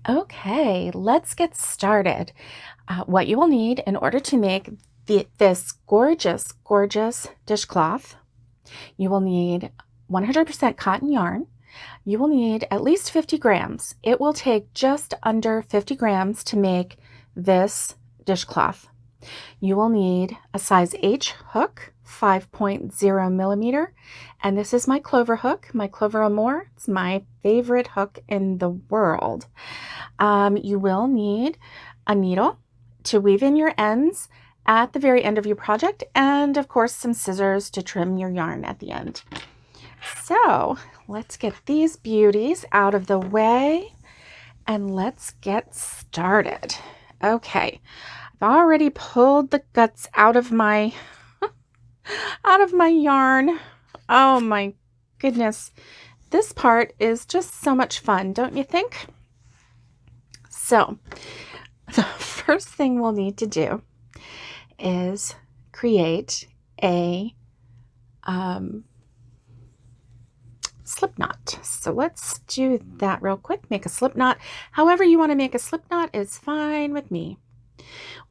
Okay, let's get started. What you will need in order to make this gorgeous, gorgeous dishcloth, you will need 100% cotton yarn. You will need at least 50 grams. It will take just under 50 grams to make this dishcloth. You will need a size H hook, 5.0 millimeter, and this is my clover hook, my Clover Amour. It's my favorite hook in the world. You will need a needle to weave in your ends at the very end of your project, and of course some scissors to trim your yarn at the end. So let's get these beauties out of the way and let's get started. Okay, I've already pulled the guts out of my yarn. Oh my goodness, this part is just so much fun, don't you think? So the first thing we'll need to do is create a slip knot. So let's do that real quick. Make a slip knot. However you want to make a slip knot is fine with me.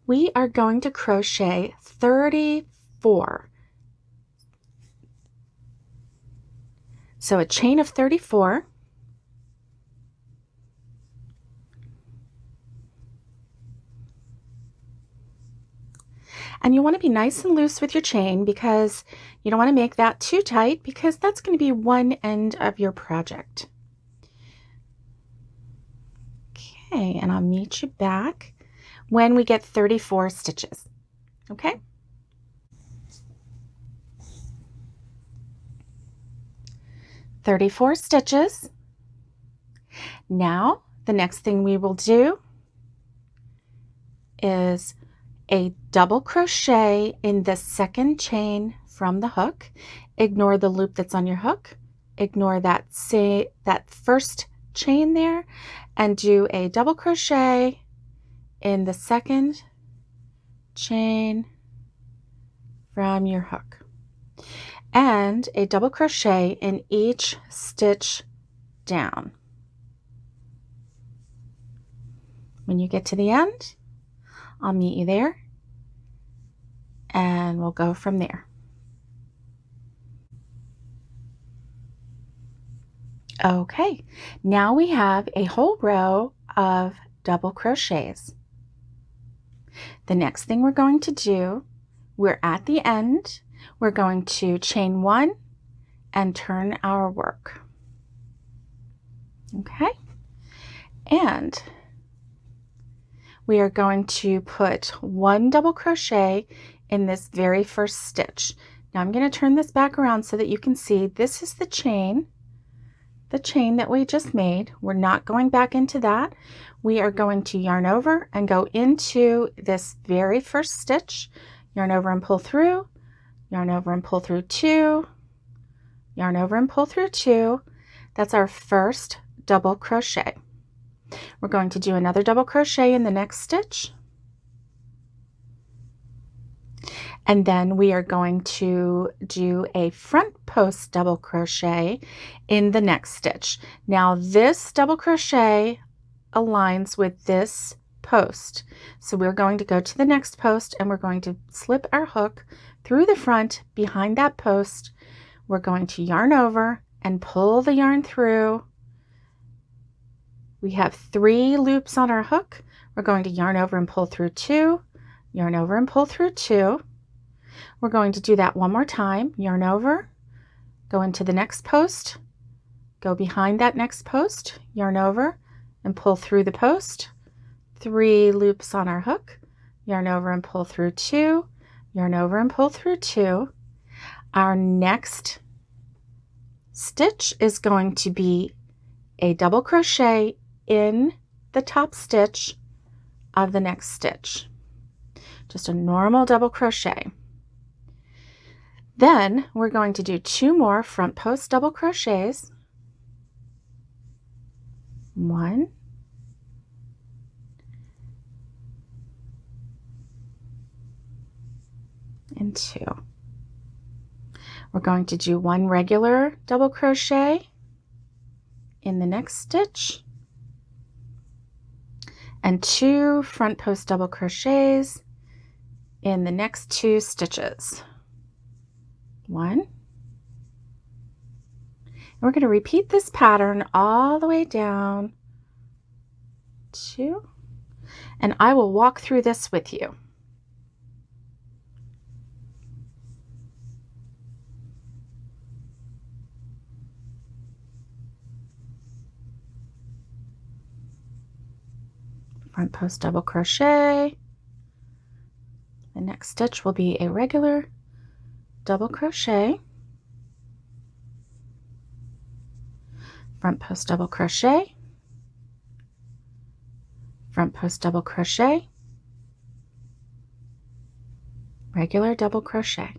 We are going to crochet 34. So a chain of 34. And you want to be nice and loose with your chain because you don't want to make that too tight because that's going to be one end of your project. Okay, and I'll meet you back when we get 34 stitches. Okay? "34 stitches. Now, the next thing we will do is a double crochet in the second chain from the hook. Ignore the loop that's on your hook. Ignore that first chain there and do a double crochet in the second chain from your hook and a double crochet in each stitch down. When you get to the end, I'll meet you there and we'll go from there. Okay, now we have a whole row of double crochets. The next thing we're going to do, we're at the end, we're going to chain one and turn our work. Okay, and we are going to put one double crochet in this very first stitch. Now I'm going to turn this back around so that you can see this is the chain that we just made. We're not going back into that. We are going to yarn over and go into this very first stitch, yarn over and pull through, yarn over and pull through two, yarn over and pull through two. That's our first double crochet. We're going to do another double crochet in the next stitch. And then we are going to do a front post double crochet in the next stitch. Now this double crochet aligns with this post. So we're going to go to the next post and we're going to slip our hook through the front behind that post. We're going to yarn over and pull the yarn through. We have 3 loops on our hook. We're going to yarn over and pull through 2, yarn over and pull through 2. We're going to do that one more time. Yarn over, go into the next post, go behind that next post, yarn over and pull through the post. 3 loops on our hook, yarn over and pull through 2, yarn over and pull through 2. Our next stitch is going to be a double crochet in the top stitch of the next stitch. Just a normal double crochet. Then we're going to do 2 more front post double crochets. 1 and 2. We're going to do 1 regular double crochet in the next stitch and 2 front post double crochets in the next 2 stitches. 1. And we're going to repeat this pattern all the way down 2, and I will walk through this with you. Front post double crochet. The next stitch will be a regular double crochet, front post double crochet, front post double crochet, regular double crochet.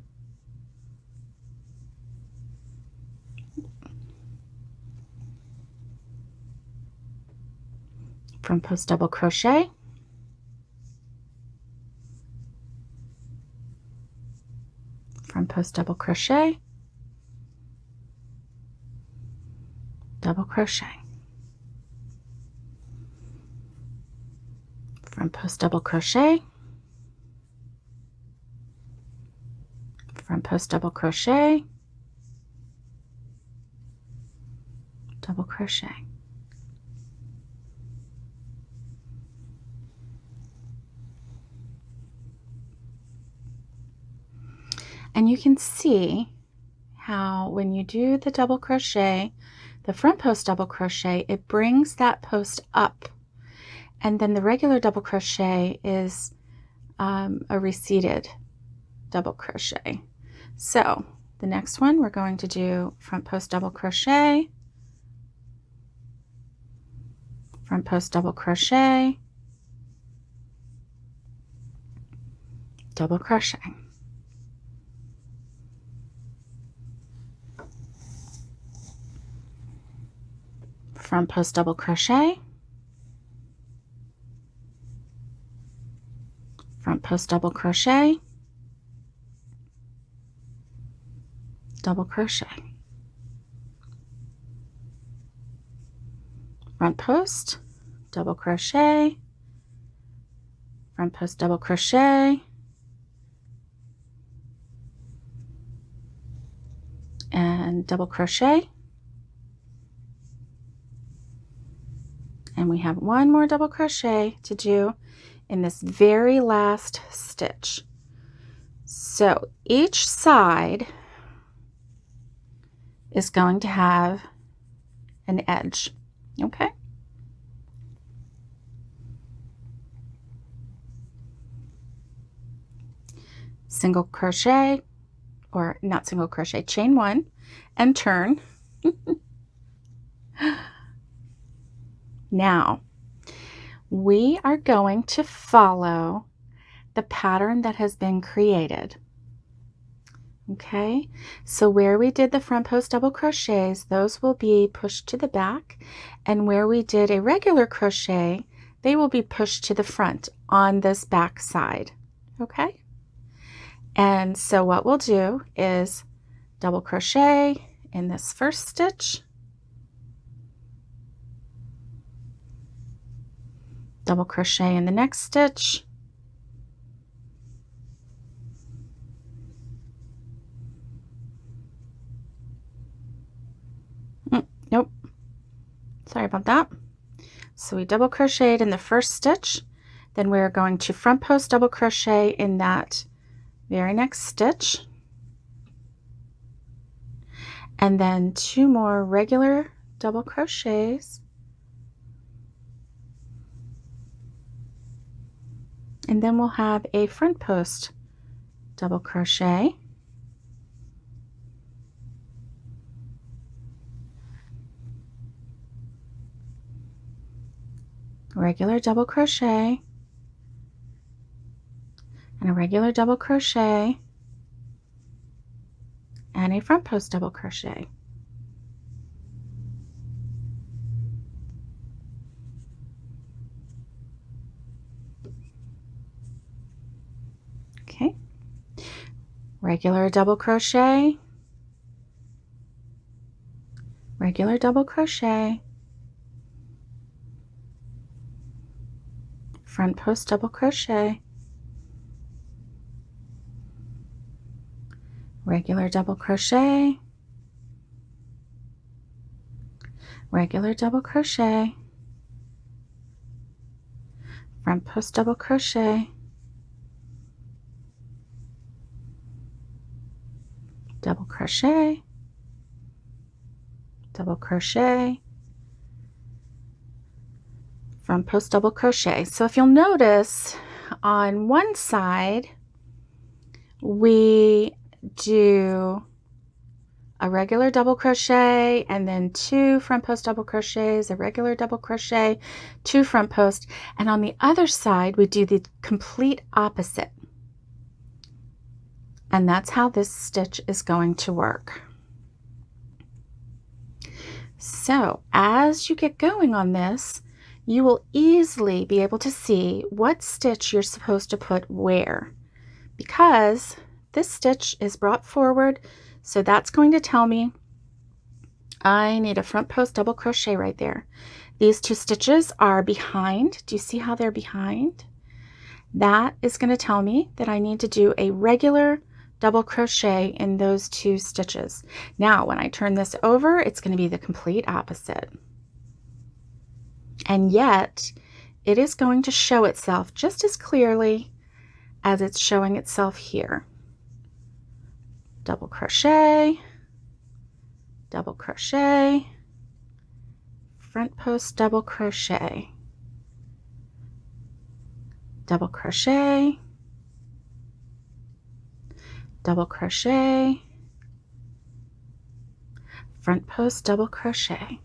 Front post double crochet, front post double crochet, double crochet, front post double crochet, front post double crochet, double crochet. And you can see how when you do the double crochet, the front post double crochet, it brings that post up. And then the regular double crochet is a receded double crochet. So the next one, we're going to do front post double crochet, front post double crochet, double crochet. Front post double crochet, front post double crochet, double crochet, front post double crochet, front post double crochet, and double crochet. And we have one more double crochet to do in this very last stitch. So each side is going to have an edge, okay? Single crochet, or not single crochet, chain 1 and turn. Now, we are going to follow the pattern that has been created. Okay, so where we did the front post double crochets, those will be pushed to the back, and where we did a regular crochet, they will be pushed to the front on this back side. Okay, and so what we'll do is double crochet in this first stitch, double crochet in the next stitch, nope, sorry about that. So we double crocheted in the first stitch, then we're going to front post double crochet in that very next stitch, and then 2 more regular double crochets, and then we'll have a front post double crochet, regular double crochet, and a regular double crochet, and a front post double crochet. Okay, regular double crochet, regular double crochet, front post double crochet, regular double crochet, regular double crochet, front post double crochet, double crochet, double crochet, front post double crochet. So if you'll notice, on one side we do a regular double crochet and then 2 front post double crochets, a regular double crochet, 2 front post, and on the other side we do the complete opposite. And that's how this stitch is going to work. So as you get going on this, you will easily be able to see what stitch you're supposed to put where, because this stitch is brought forward, so that's going to tell me I need a front post double crochet right there. These 2 stitches are behind. Do you see how they're behind? That is going to tell me that I need to do a regular double crochet in those 2 stitches. Now when I turn this over, it's going to be the complete opposite. And yet it is going to show itself just as clearly as it's showing itself here. Double crochet, double crochet, front post double crochet, double crochet, double crochet, front post double crochet.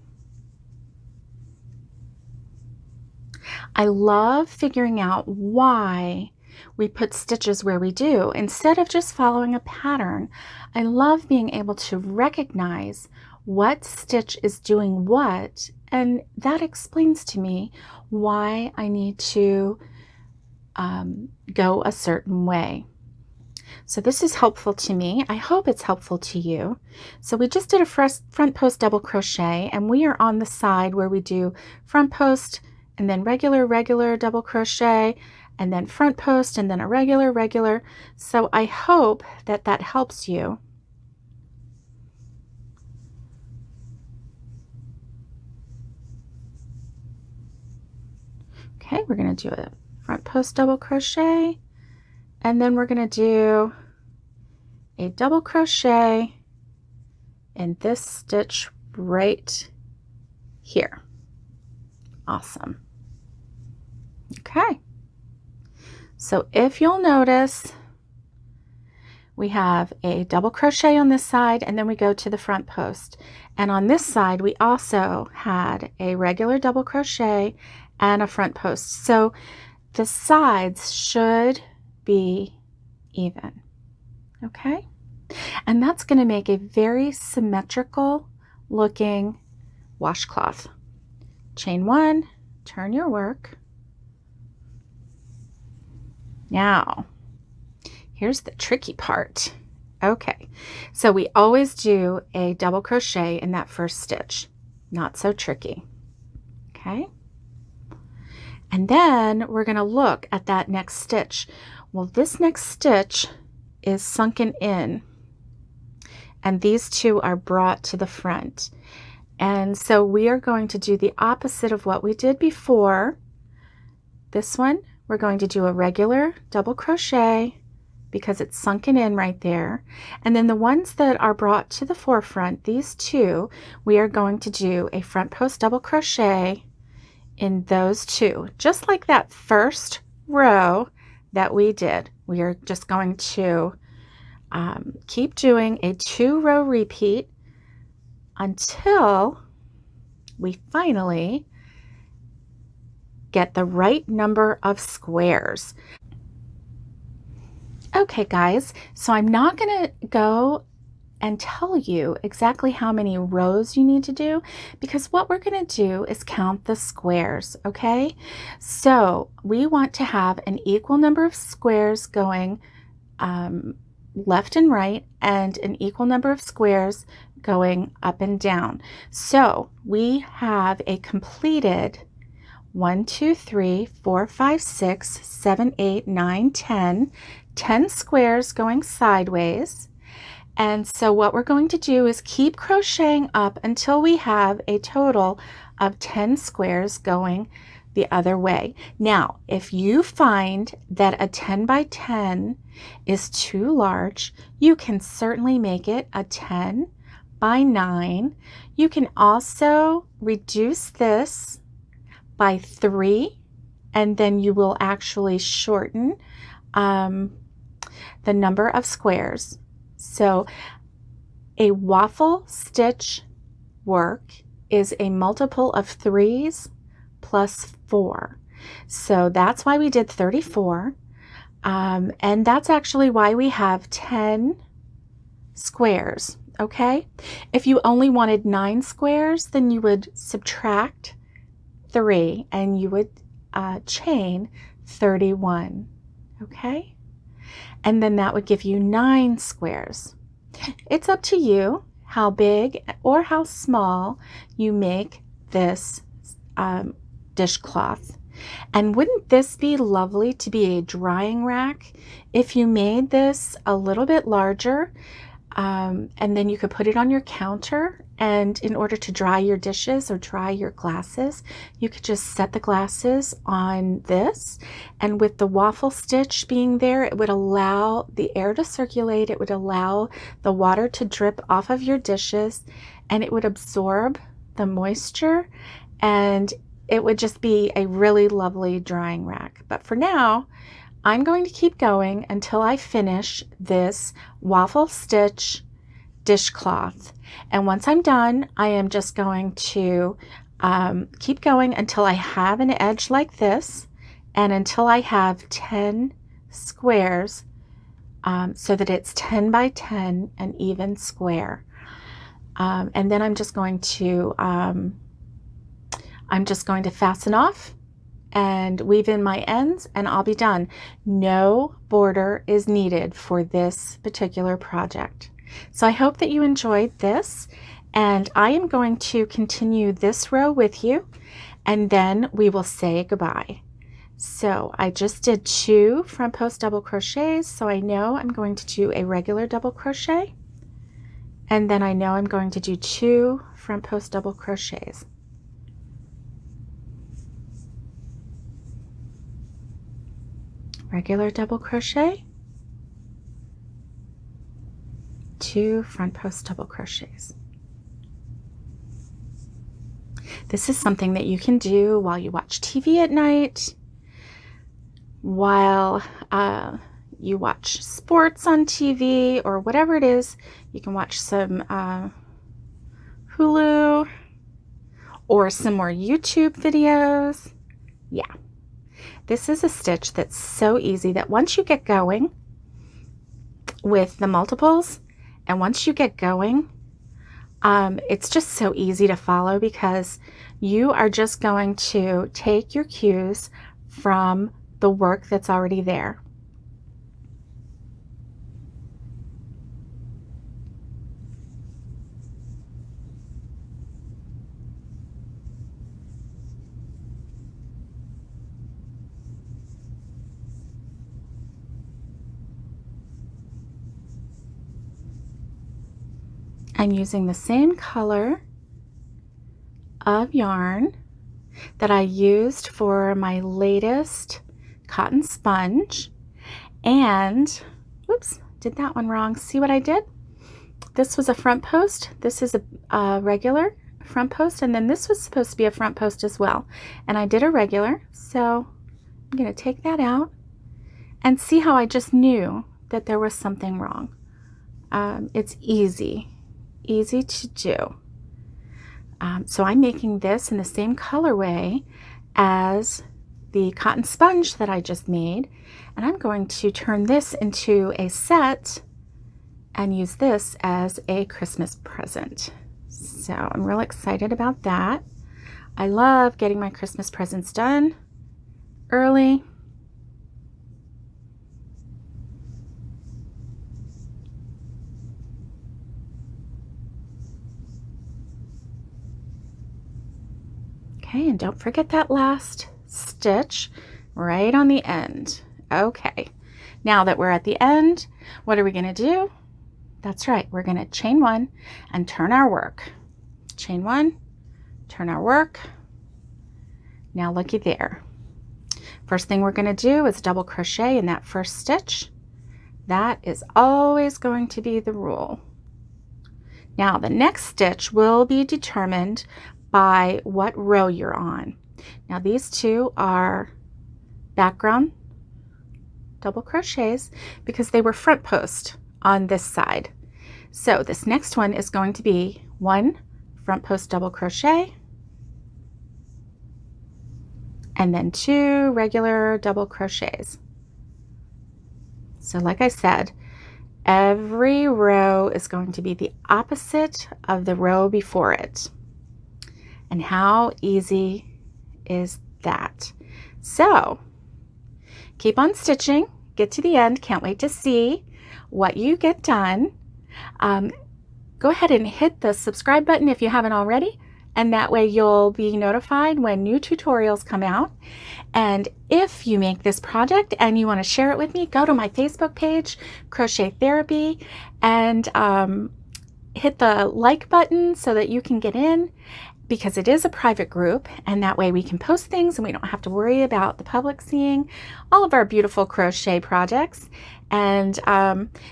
I love figuring out why we put stitches where we do instead of just following a pattern. I love being able to recognize what stitch is doing what, and that explains to me why I need to go a certain way. So this is helpful to me. I hope it's helpful to you. So we just did a front post double crochet, and we are on the side where we do front post and then regular double crochet, and then front post, and then a regular. So I hope that that helps you. Okay, we're going to do a front post double crochet, and then we're going to do a double crochet in this stitch right here. Awesome. Okay. So if you'll notice, we have a double crochet on this side, and then we go to the front post. And on this side, we also had a regular double crochet and a front post. So the sides should be even. Okay? And that's going to make a very symmetrical looking washcloth. Chain 1, turn your work. Now, here's the tricky part. Okay, so we always do a double crochet in that first stitch. Not so tricky. Okay? And then we're going to look at that next stitch. Well, this next stitch is sunken in, and these 2 are brought to the front. And so we are going to do the opposite of what we did before. This one, we're going to do a regular double crochet because it's sunken in right there. And then the ones that are brought to the forefront, these 2, we are going to do a front post double crochet in those 2, just like that first row that we did. We are just going to keep doing a 2-row repeat until we finally get the right number of squares. Okay guys, so I'm not going to go and tell you exactly how many rows you need to do, because what we're going to do is count the squares, okay? So we want to have an equal number of squares going left and right, and an equal number of squares going up and down. So we have a completed 1, 2, 3, 4, 5, 6, 7, 8, 9, 10. 10 squares going sideways. And so what we're going to do is keep crocheting up until we have a total of 10 squares going the other way. Now, if you find that a 10 by 10 is too large, you can certainly make it a 10 by 9. You can also reduce this by 3, and then you will actually shorten the number of squares. So a waffle stitch work is a multiple of 3's plus 4. So that's why we did 34. And that's actually why we have 10 squares, okay? If you only wanted 9 squares, then you would subtract 3 and you would chain 31, okay? And then that would give you 9 squares. It's up to you how big or how small you make this dishcloth. And wouldn't this be lovely to be a drying rack if you made this a little bit larger, and then you could put it on your counter, and in order to dry your dishes or dry your glasses, you could just set the glasses on this, and with the waffle stitch being there, it would allow the air to circulate, it would allow the water to drip off of your dishes, and it would absorb the moisture, and it would just be a really lovely drying rack. But for now, I'm going to keep going until I finish this waffle stitch dishcloth. And once I'm done, I am just going to keep going until I have an edge like this and until I have 10 squares so that it's 10 by 10, an even square. And then I'm just going to fasten off and weave in my ends, and I'll be done. No border is needed for this particular project. So I hope that you enjoyed this, and I am going to continue this row with you, and then we will say goodbye. So I just did 2 front post double crochets, so I know I'm going to do a regular double crochet, and then I know I'm going to do 2 front post double crochets. Regular double crochet, 2 front post double crochets. This is something that you can do while you watch TV at night, while you watch sports on TV, or whatever it is. You can watch some Hulu or some more YouTube videos. Yeah. This is a stitch that's so easy that once you get going with the multiples, and once you get going, it's just so easy to follow because you are just going to take your cues from the work that's already there. I'm using the same color of yarn that I used for my latest cotton sponge, and whoops, did that one wrong. See what I did? This was a front post, this is a regular front post, and then this was supposed to be a front post as well, and I did a regular. So I'm going to take that out and see how I just knew that there was something wrong. It's easy to do. So I'm making this in the same colorway as the cotton sponge that I just made, and I'm going to turn this into a set and use this as a Christmas present. So I'm real excited about that. I love getting my Christmas presents done early. Okay, and don't forget that last stitch right on the end. Okay, now that we're at the end, what are we going to do? That's right, we're going to chain one and turn our work. Chain one, turn our work. Now looky there. First thing we're going to do is double crochet in that first stitch. That is always going to be the rule. Now the next stitch will be determined by what row you're on. Now these two are background double crochets because they were front post on this side. So this next one is going to be one front post double crochet and then two regular double crochets. So like I said, every row is going to be the opposite of the row before it. And how easy is that? So keep on stitching, get to the end. Can't wait to see what you get done. Go ahead and hit the subscribe button if you haven't already, and that way you'll be notified when new tutorials come out. And if you make this project and you want to share it with me, go to my Facebook page, Crochet Therapy, and hit the like button so that you can get in, because it is a private group, and that way we can post things and we don't have to worry about the public seeing all of our beautiful crochet projects. And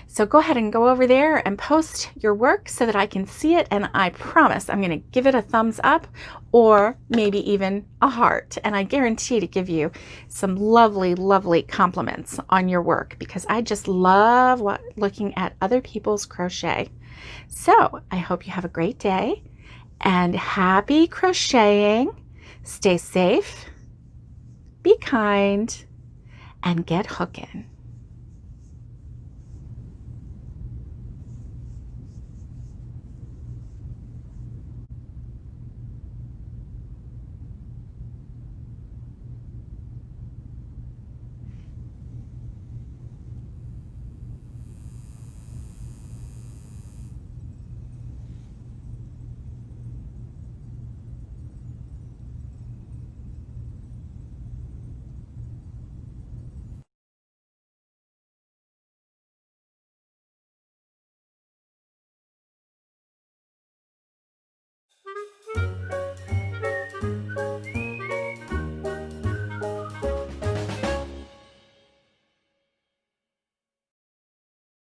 so go ahead and go over there and post your work so that I can see it, and I promise I'm going to give it a thumbs up or maybe even a heart, and I guarantee to give you some lovely, lovely compliments on your work, because I just love looking at other people's crochet. So I hope you have a great day and happy crocheting. Stay safe, be kind, and get hooking.